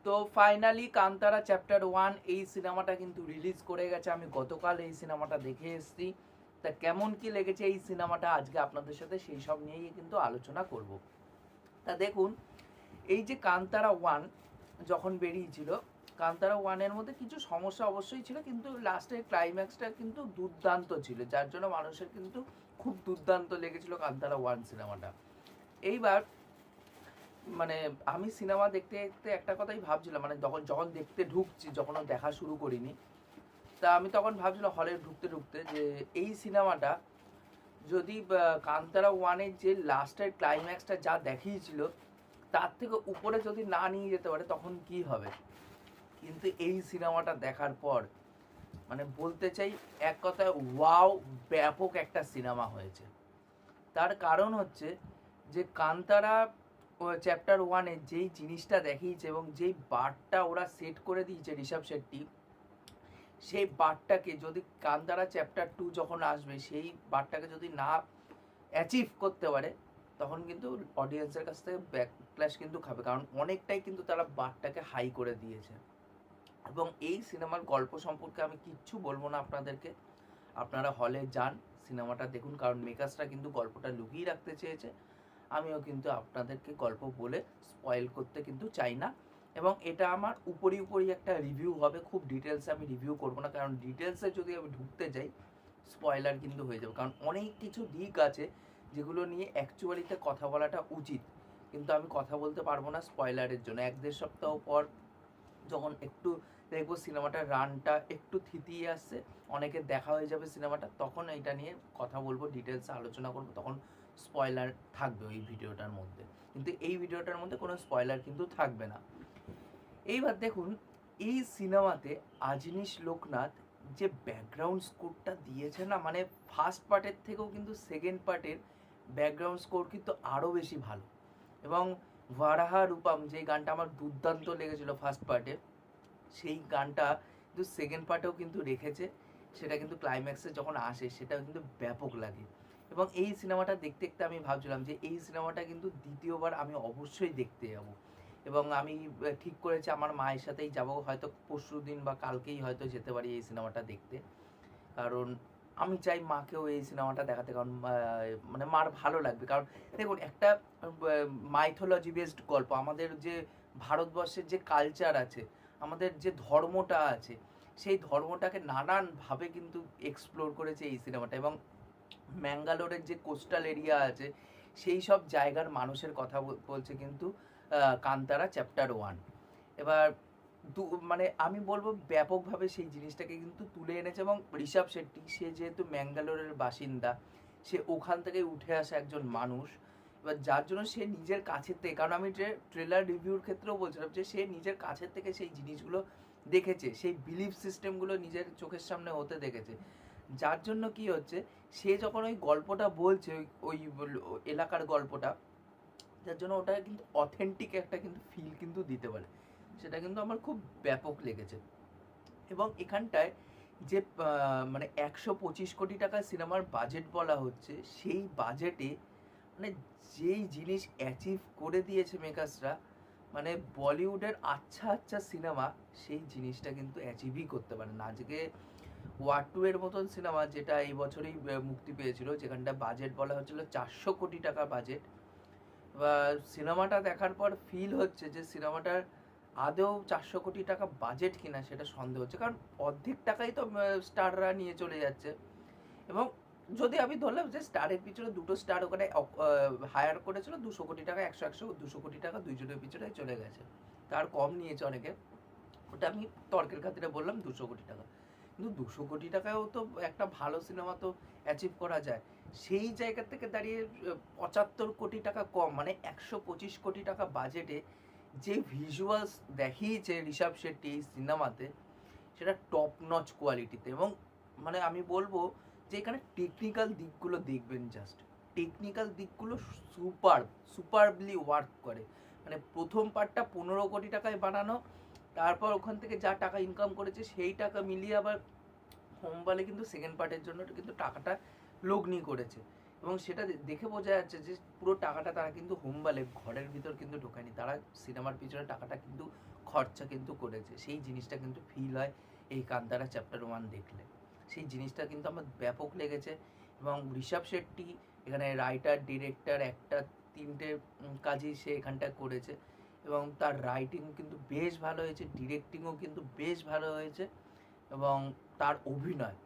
তো finally Kantara chapter 1 এই সিনেমাটা কিন্তু রিলিজ করে গেছে। আমি গতকাল এই সিনেমাটা দেখে এসেছি। তা কেমন কি লেগেছে এই সিনেমাটা আজকে আপনাদের সাথে সেই সব নিয়েই কিন্তু আলোচনা করব। তা দেখুন, এই যে কান্তারা 1 যখন বেরিয়েছিল, কান্তারা 1 এর মধ্যে কিছু সমস্যা অবশ্যই ছিল, কিন্তু লাস্টের ক্লাইম্যাক্সটা কিন্তু দুর্দান্ত ছিল, যার জন্য মানুষের কিন্তু খুব দুর্দান্ত লেগেছিল কান্তারা 1 সিনেমাটা। এইবার মানে আমি সিনেমা দেখতে দেখতে একটা কথাই ভাবছিলাম, মানে যখন যখন দেখতে ঢুকছি, যখন দেখা শুরু করিনি, তা আমি তখন ভাবছিলাম হলে ঢুকতে ঢুকতে যে এই সিনেমাটা যদি কান্তারা 1-এর যে লাস্টের ক্লাইম্যাক্সটা যা দেখিয়েছিল তার থেকে উপরে যদি না নিয়ে যেতে পারে তখন কি হবে। কিন্তু এই সিনেমাটা দেখার পর মানে বলতে চাই এক কথায় ওয়াও, ব্যাপক একটা সিনেমা হয়েছে। তার কারণ হচ্ছে যে কান্তারা চ্যাপ্টার 1-এ যেই জিনিসটা দেখিয়েছে এবং যেই বারটা ওরা সেট করে দিয়েছে ঋষভ শেট্টি, সেই বারটাকে যদি কান্তারা চ্যাপ্টার 2 যখন আসবে সেই বারটাকে যদি না অ্যাচিভ করতে পারে তখন কিন্তু অডিয়েন্সের কাছ থেকে ব্যাকক্ল্যাশ কিন্তু খাবে, কারণ অনেকটাই কিন্তু তারা বারটাকে হাই করে দিয়েছে। এবং এই সিনেমার গল্প সম্পর্কে আমি কিচ্ছু বলবো না আপনাদেরকে, আপনারা হলে যান, সিনেমাটা দেখুন, কারণ মেকার্সরা কিন্তু গল্পটা লুকিয়ে রাখতে চেয়েছে। আমিও কিন্তু আপনাদেরকে গল্প বলে স্পয়েল করতে কিন্তু চাই না, এবং এটা আমার উপরি উপরি একটা রিভিউ হবে, খুব ডিটেলসে আমি রিভিউ করব না, কারণ ডিটেলসে যদি আমি ঢুকতে যাই স্পয়লার কিন্তু হয়ে যাবে, কারণ অনেক কিছু দিক আছে যেগুলো নিয়ে অ্যাকচুয়ালিতে কথা বলাটা উচিত, কিন্তু আমি কথা বলতে পারবো না স্পয়লারের জন্য। 1-1.5 সপ্তাহ পর যখন একটু দেখবো সিনেমাটার রানটা একটু থিতিয়ে আসছে, অনেকের দেখা হয়ে যাবে সিনেমাটা, তখন এটা নিয়ে কথা বলবো, ডিটেলসে আলোচনা করবো, তখন স্পয়লার থাকবে ওই ভিডিওটার মধ্যে, কিন্তু এই ভিডিওটার মধ্যে কোনো স্পয়লার কিন্তু থাকবে না। এইবার দেখুন, এই সিনেমাতে আজনীশ লোকনাথ যে ব্যাকগ্রাউন্ড স্কোরটা দিয়েছে না, মানে ফার্স্ট পার্টের থেকেও কিন্তু সেকেন্ড পার্টের ব্যাকগ্রাউন্ড স্কোর কিন্তু আরও বেশি ভালো। এবং ভারাহা রূপম যে গানটা আমার দুর্দান্ত লেগেছিল ফার্স্ট পার্টে, সেই গানটা কিন্তু সেকেন্ড পার্টেও কিন্তু রেখেছে, সেটা কিন্তু ক্লাইম্যাক্সে যখন আসে সেটাও কিন্তু ব্যাপক লাগে। এবং এই সিনেমাটা দেখতে দেখতে আমি ভাবছিলাম যে এই সিনেমাটা কিন্তু দ্বিতীয়বার আমি অবশ্যই দেখতে যাব, এবং আমি ঠিক করেছি আমার মায়ের সাথেই যাব, হয়তো পরশু দিন বা কালকেই হয়তো যেতে পারি এই সিনেমাটা দেখতে, কারণ আমি চাই মাকেও এই সিনেমাটা দেখাতে, কারণ মানে মার ভালো লাগবে। কারণ দেখুন, একটা মাইথোলজি বেসড গল্প, আমাদের যে ভারতবর্ষের যে কালচার আছে, আমাদের যে ধর্মটা আছে, সেই ধর্মটাকে নানানভাবে কিন্তু এক্সপ্লোর করেছে এই সিনেমাটা। এবং ম্যাঙ্গালোরের যে কোস্টাল এরিয়া আছে সেই সব জায়গার মানুষের কথা বলছে কিন্তু কান্তারা চ্যাপ্টার 1। এবার মানে আমি বলবো ব্যাপকভাবে সেই জিনিসটাকে কিন্তু তুলে এনেছে, এবং ঋষভ শেট্টি সে যেহেতু ম্যাঙ্গালোরের বাসিন্দা, সে ওখান থেকে উঠে আসা একজন মানুষ, এবার যার জন্য সে নিজের কাছের থেকে, কারণ আমি যে ট্রেলার রিভিউর ক্ষেত্রেও বলছিলাম যে সে নিজের কাছের থেকে সেই জিনিসগুলো দেখেছে, সেই বিলিফ সিস্টেমগুলো নিজের চোখের সামনে হতে দেখেছে, যার জন্য কি হচ্ছে, সে যখন ওই গল্পটা বলছে ওই এলাকার গল্পটা, যার জন্য ওটা কিন্তু অথেন্টিক একটা কিন্তু ফিল কিন্তু দিতে পারে, সেটা কিন্তু আমার খুব ব্যাপক লেগেছে। এবং এখানটায় যে মানে 125 কোটি টাকা সিনেমার বাজেট বলা হচ্ছে, সেই বাজেটে মানে যেই জিনিস অ্যাচিভ করে দিয়েছে মেকার্সরা, মানে বলিউডের আচ্ছা আচ্ছা সিনেমা সেই জিনিসটা কিন্তু অ্যাচিভই করতে পারে না। আজকে ওয়ার 2 এর মতন সিনেমা, যেটা এই বছরেই মুক্তি পেয়েছিল, যেখানটা বাজেট বলা হচ্ছিল 400 কোটি টাকা বাজেট, বা সিনেমাটা দেখার পর ফিল হচ্ছে যে সিনেমাটার আদৌ 400 কোটি টাকা বাজেট কিনা সেটা সন্দেহ হচ্ছে, কারণ অর্ধেক টাকাই তো স্টাররা নিয়ে চলে যাচ্ছে। এবং যদি আমি ধরলাম যে স্টারের পিছনে দুটো স্টার ওখানে হায়ার করেছিল 200 কোটি টাকা, 200 কোটি টাকা দুইজনের পিছনে চলে গেছে, তার কম নিয়েছে অনেকে, ওটা আমি তর্কের খাতিরে বললাম 200 কোটি টাকা, কিন্তু 200 কোটি টাকায়ও তো একটা ভালো সিনেমা তো অ্যাচিভ করা যায়। সেই জায়গা থেকে দাঁড়িয়ে 75 কোটি টাকা কম, মানে 125 কোটি টাকা বাজেটে যে ভিজুয়ালস দেখিয়েছে ঋষভ শেট্টি এই সিনেমাতে, সেটা টপ নচ কোয়ালিটিতে। এবং মানে আমি বলবো যে এখানে টেকনিক্যাল দিকগুলো দেখবেন, জাস্ট টেকনিক্যাল দিকগুলো সুপারবলি ওয়ার্ক করে। মানে প্রথম পার্টটা 15 কোটি টাকায় বানানো, তারপর ওখান থেকে যা টাকা ইনকাম করেছে সেই টাকা মিলিয়ে আবার হোমবালে কিন্তু সেকেন্ড পার্টের জন্য কিন্তু টাকাটা লগ্নি করেছে, এবং সেটা দেখে বোঝা যাচ্ছে যে পুরো টাকাটা তারা কিন্তু হোমবালে ঘরের ভিতর কিন্তু ঢোকায়নি, তারা সিনেমার পিছনে টাকাটা কিন্তু খরচা কিন্তু করেছে, সেই জিনিসটা কিন্তু ফিল হয় এই কান্তারা চ্যাপ্টার 1 দেখলে। সেই জিনিসটা কিন্তু আমার ব্যাপক লেগেছে। এবং ঋষভ শেট্টি এখানে রাইটার, ডিরেক্টর, একটা 3টে কাজই সে এখানটায় করেছে। এবং তার রাইটিং কিন্তু বেশ ভালো হয়েছে, ডিরেক্টিংও কিন্তু বেশ ভালো হয়েছে। এবং তার অভিনয়,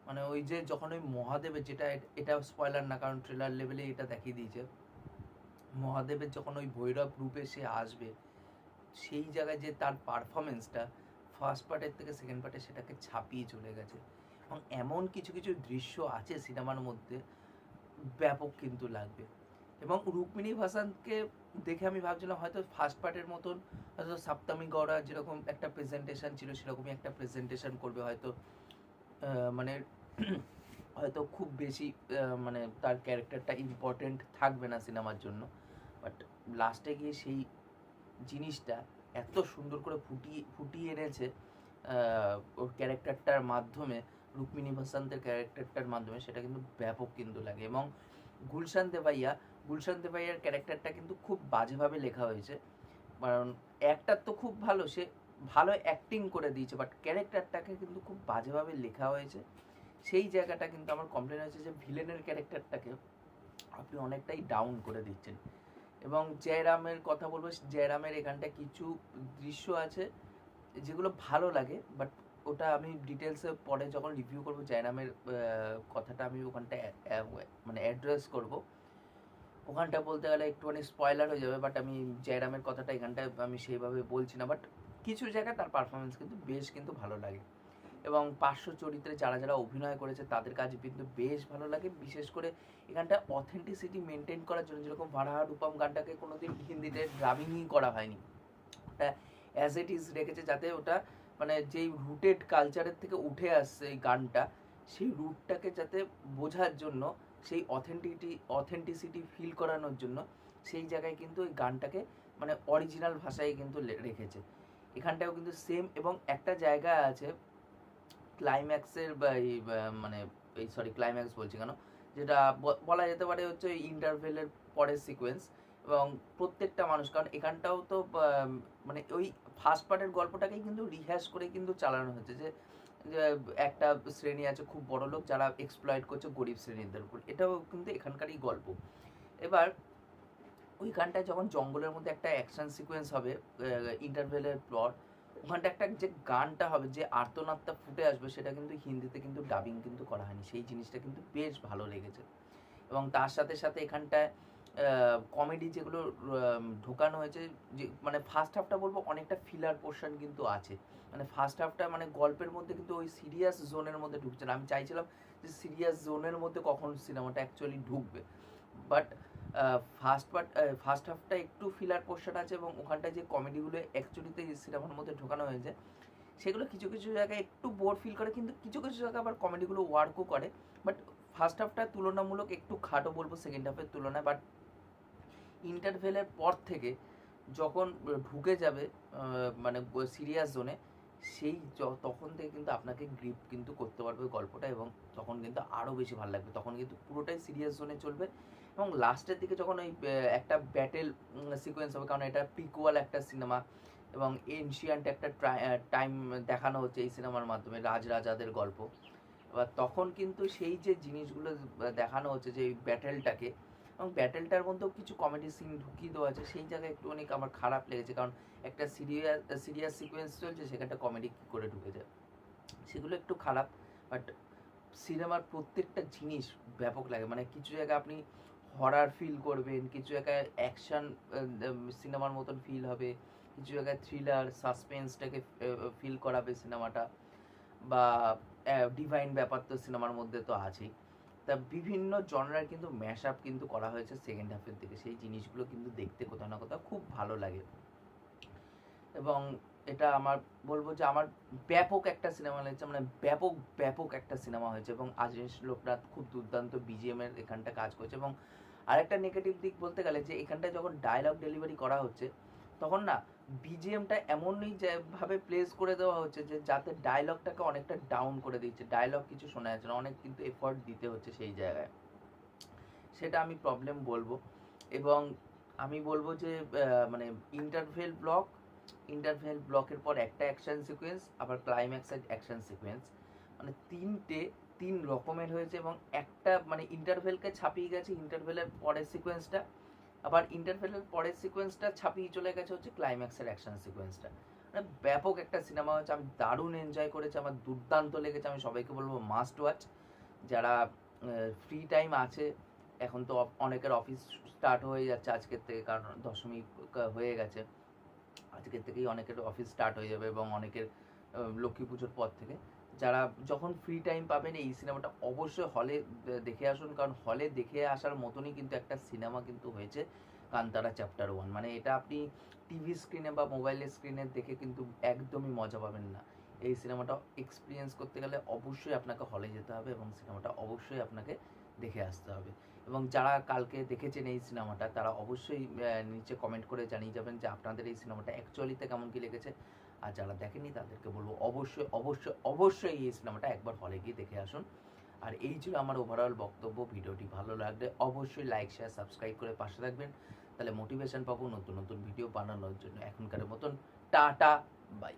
মানে ওই যে যখন ওই মহাদেবের, যেটা এটা স্পয়লার না কারণ ট্রেলার লেভেলে এটা দেখিয়ে দিয়েছে, মহাদেবের যখন ওই ভৈরব রূপে সে আসবে, সেই জায়গায় যে তার পারফরমেন্সটা ফার্স্ট পার্টের থেকে সেকেন্ড পার্টে সেটাকে ছাপিয়ে চলে গেছে। এবং এমন কিছু কিছু দৃশ্য আছে সিনেমার মধ্যে, ব্যাপক কিন্তু লাগবে। এবং রুক্মিণী ভাসানকে দেখে আমি ভাবছিলাম হয়তো ফার্স্ট পার্টের মতন, হয়তো সপ্তমী গৌড়া যেরকম একটা প্রেজেন্টেশন ছিল সেরকমই একটা প্রেজেন্টেশন করবে হয়তো। মানে হয়তো খুব বেশি মানে তার ক্যারেক্টারটা ইম্পর্টেন্ট থাকবে না সিনেমার জন্য, বাট লাস্টে গিয়ে সেই জিনিসটা এত সুন্দর করে ফুটিয়ে এনেছে ওর ক্যারেক্টারটার মাধ্যমে, রুক্মিণী ভাসান্তের ক্যারেক্টারটার মাধ্যমে, সেটা কিন্তু ব্যাপক কিন্তু লাগে। এবং গুলশান দেভাইয়ার ক্যারেক্টারটা কিন্তু খুব বাজেভাবে লেখা হয়েছে, কারণ অ্যাক্টার তো খুব ভালো, সে ভালো অ্যাক্টিং করে দিয়েছে, বাট ক্যারেক্টারটাকে কিন্তু খুব বাজেভাবে লেখা হয়েছে। সেই জায়গাটা কিন্তু আমার কমপ্লেন হয়েছে যে ভিলেনের ক্যারেক্টারটাকে আপনি অনেকটাই ডাউন করে দিচ্ছেন। এবং জয়রামের কথা বলবো, জয়রামের এখানটা কিছু দৃশ্য আছে যেগুলো ভালো লাগে, বাট ওটা আমি ডিটেলসে পরে যখন রিভিউ করবো জয়রামের কথাটা আমি ওখানটা মানে অ্যাড্রেস করব। ওখানটা বলতে গেলে একটুখানি স্পয়লার হয়ে যাবে, বাট আমি জয়রামের কথাটা এখানটায় আমি সেইভাবে বলছি না, বাট কিছু জায়গায় তার পারফরমেন্স কিন্তু বেশ কিন্তু ভালো লাগে। এবং পার্শ্ব চরিত্রে যারা যারা অভিনয় করেছে তাদের কাজ কিন্তু বেশ ভালো লাগে। বিশেষ করে এখানটা অথেন্টিসিটি মেনটেন করার জন্য, যেরকম ভাড়া রূপম গানটাকে কোনোদিন হিন্দিতে ডাবিংই করা হয়নি, ওটা অ্যাজ ইট ইজ রেখেছে, যাতে ওটা মানে যেই রুটেড কালচারের থেকে উঠে আসছে এই গানটা, সেই রুটটাকে যাতে বোঝার জন্য, সেই অথেন্টিসিটি ফিল করানোর জন্য সেই জায়গায় কিন্তু ওই গানটাকে মানে অরিজিনাল ভাষায় কিন্তু রেখেছে। এখানটাও কিন্তু সেম। এবং একটা জায়গা আছে ক্লাইম্যাক্সের বা এই মানে এই সরি ক্লাইম্যাক্স বলছি কেন, যেটা বলা যেতে পারে হচ্ছে ইন্টারভেলের পরের সিকোয়েন্স। এবং প্রত্যেকটা মানুষ, কারণ এখানটাও তো মানে ওই ফার্স্ট পার্টের গল্পটাকেই কিন্তু রিহ্যাশ করে কিন্তু চালানো হচ্ছে, যে একটা শ্রেণী আছে খুব বড় লোক যারা এক্সপ্লয়েট করছে গরিব শ্রেণীদের উপর, এটাও কিন্তু এখানকারই গল্প। এবার ওইখানটায় যখন জঙ্গলের মধ্যে একটা অ্যাকশন সিকোয়েন্স হবে ইন্টারভেলের প্লট, ওখানটা একটা যে গানটা হবে, যে আর্তনাদটা ফুটে আসবে, সেটা কিন্তু হিন্দিতে কিন্তু ডাবিং কিন্তু করা হয়নি, সেই জিনিসটা কিন্তু বেশ ভালো লেগেছে। এবং তার সাথে সাথে এখানটায় কমেডি যেগুলো ঢোকানো হয়েছে, যে মানে ফার্স্ট হাফটা বলবো অনেকটা ফিলার পোর্শন কিন্তু আছে, মানে ফার্স্ট হাফটা মানে গল্পের মধ্যে কিন্তু ওই সিরিয়াস জোনের মধ্যে ঢুকছে না। আমি চাইছিলাম যে সিরিয়াস জোনের মধ্যে কখন সিনেমাটা অ্যাকচুয়ালি ঢুকবে, বাট ফার্স্ট হাফটা একটু ফিলার পোর্শন আছে। এবং ওখানটায় যে কমেডিগুলো অ্যাকচুয়ালিতে সিনেমার মধ্যে ঢোকানো হয়েছে, সেগুলো কিছু কিছু জায়গায় একটু বোর ফিল করে, কিন্তু কিছু কিছু জায়গায় আবার কমেডিগুলো ওয়ার্কও করে। বাট ফার্স্ট হাফটা তুলনামূলক একটু খাটো বলবো সেকেন্ড হাফের তুলনায়। বাট ইন্টারভেলের পর থেকে যখন ঢুকে যাবে মানে সিরিয়াস জোনে, সেই তখন থেকে কিন্তু আপনাকে গ্রিপ কিন্তু করতে পারবে গল্পটা, এবং তখন কিন্তু আরও বেশি ভালো লাগবে। তখন কিন্তু পুরোটাই সিরিয়াস জোনে চলবে। এবং লাস্টের দিকে যখন ওই একটা ব্যাটেল সিকোয়েন্স হবে, কারণ এটা প্রিকুয়াল একটা সিনেমা, এবং এনশিয়ান্ট একটা টাইম দেখানো হচ্ছে এই সিনেমার মাধ্যমে, রাজরাজাদের গল্প। এবার তখন কিন্তু সেই যে জিনিসগুলো দেখানো হচ্ছে, যে ব্যাটেলটাকে, এবং ব্যাটেলটার মধ্যেও কিছু কমেডি সিন ঢুকিয়ে দেওয়া আছে, সেই জায়গায় একটুখানি আমার খারাপ লেগেছে, কারণ একটা সিরিয়াস সিকোয়েন্স চলছে, সেখানটা কমেডি কী করে ঢুকে যায়, সেগুলো একটু খারাপ। বাট সিনেমার প্রত্যেকটা জিনিস ব্যাপক লাগে, মানে কিছু জায়গায় আপনি হরার ফিল করবেন, কিছু জায়গায় অ্যাকশন সিনেমার মতন ফিল হবে, কিছু জায়গায় থ্রিলার সাসপেন্সটাকে ফিল করাবে সিনেমাটা, বা ডিভাইন ব্যাপার তো সিনেমার মধ্যে তো আছেই। তা বিভিন্ন জনরার কিন্তু ম্যাশ আপ কিন্তু করা হয়েছে সেকেন্ড হাফের দিকে, সেই জিনিসগুলো কিন্তু দেখতে কোথাও না কোথাও খুব ভালো লাগে। এবং এটা আমার বলবো যে আমার ব্যাপক একটা সিনেমা লেগেছে, মানে ব্যাপক একটা সিনেমা হয়েছে। এবং আজীশ লোকনাথ খুব দুর্দান্ত বিজিএম এর এখানটা কাজ করছে। এবং আরেকটা নেগেটিভ দিক বলতে গেলে, যে এখানটায় যখন ডায়লগ ডেলিভারি করা হচ্ছে, তখন না বিজিএমটা এমনই ভাবে প্লেস করে দেওয়া হচ্ছে যে যাতে ডায়লগটাকে অনেকটা ডাউন করে দিচ্ছে, ডায়লগ কিছু শোনা যাচ্ছে না, অনেক কিন্তু এফর্ট দিতে হচ্ছে সেই জায়গায়, সেটা আমি প্রবলেম বলবো। এবং আমি বলবো যে মানে ইন্টারভেল ব্লক ইন্টারভেল ব্লকের পর একটা অ্যাকশন সিকোয়েন্স, আবার ক্লাইম্যাক্সের অ্যাকশন সিকোয়েন্স, মানে তিন রকমের হয়েছে। এবং একটা মানে ইন্টারভেলকে ছাপিয়ে গেছে ইন্টারভেলের পরের সিকোয়েন্সটা, আবার ইন্টারভেলের পরের সিকোয়েন্সটা ছাপিয়ে চলে গেছে হচ্ছে ক্লাইম্যাক্সের অ্যাকশন সিকোয়েন্সটা। মানে ব্যাপক একটা সিনেমা হচ্ছে, আমি দারুণ এনজয় করেছি, আমার দুর্দান্ত লেগেছে। আমি সবাইকে বলবো মাস্ট ওয়াচ। যারা ফ্রি টাইম আছে, এখন তো অনেকের অফিস স্টার্ট হয়ে যাচ্ছে আজকের থেকে, কারণ দশমী হয়ে গেছে, আজকের থেকেই অনেকের অফিস স্টার্ট হয়ে যাবে এবং অনেকের লক্ষ্মী পুজোর পর থেকে। যারা যখন ফ্রি টাইম পাবেন এই সিনেমাটা অবশ্যই হলে দেখে আসুন, কারণ হলে দেখে আসার মতনই কিন্তু একটা সিনেমা কিন্তু হয়েছে কান্তারা চ্যাপ্টার 1। মানে এটা আপনি টিভি স্ক্রিনে বা মোবাইলের স্ক্রিনে দেখে কিন্তু একদমই মজা পাবেন না। এই সিনেমাটা এক্সপিরিয়েন্স করতে গেলে অবশ্যই আপনাকে হলে যেতে হবে এবং সিনেমাটা অবশ্যই আপনাকে দেখে আসতে হবে। এবং যারা কালকে দেখেছেন এই সিনেমাটা তারা অবশ্যই নিচে কমেন্ট করে জানিয়ে যাবেন যে আপনাদের এই সিনেমাটা অ্যাকচুয়ালিতে কেমন কী লেগেছে। আর যারা দেখেনি তাদেরকে বলবো অবশ্যই অবশ্যই অবশ্যই এই সিনেমাটা একবার হলে গিয়ে দেখে আসুন। আর এই ছিল আমার ওভারঅল বক্তব্য। ভিডিওটি ভালো লাগলে অবশ্যই লাইক শেয়ার সাবস্ক্রাইব করে পাশে থাকবেন, তাহলে মোটিভেশন পাবো নতুন নতুন ভিডিও বানানোর জন্য। এখনকার মতন টাটা, বাই।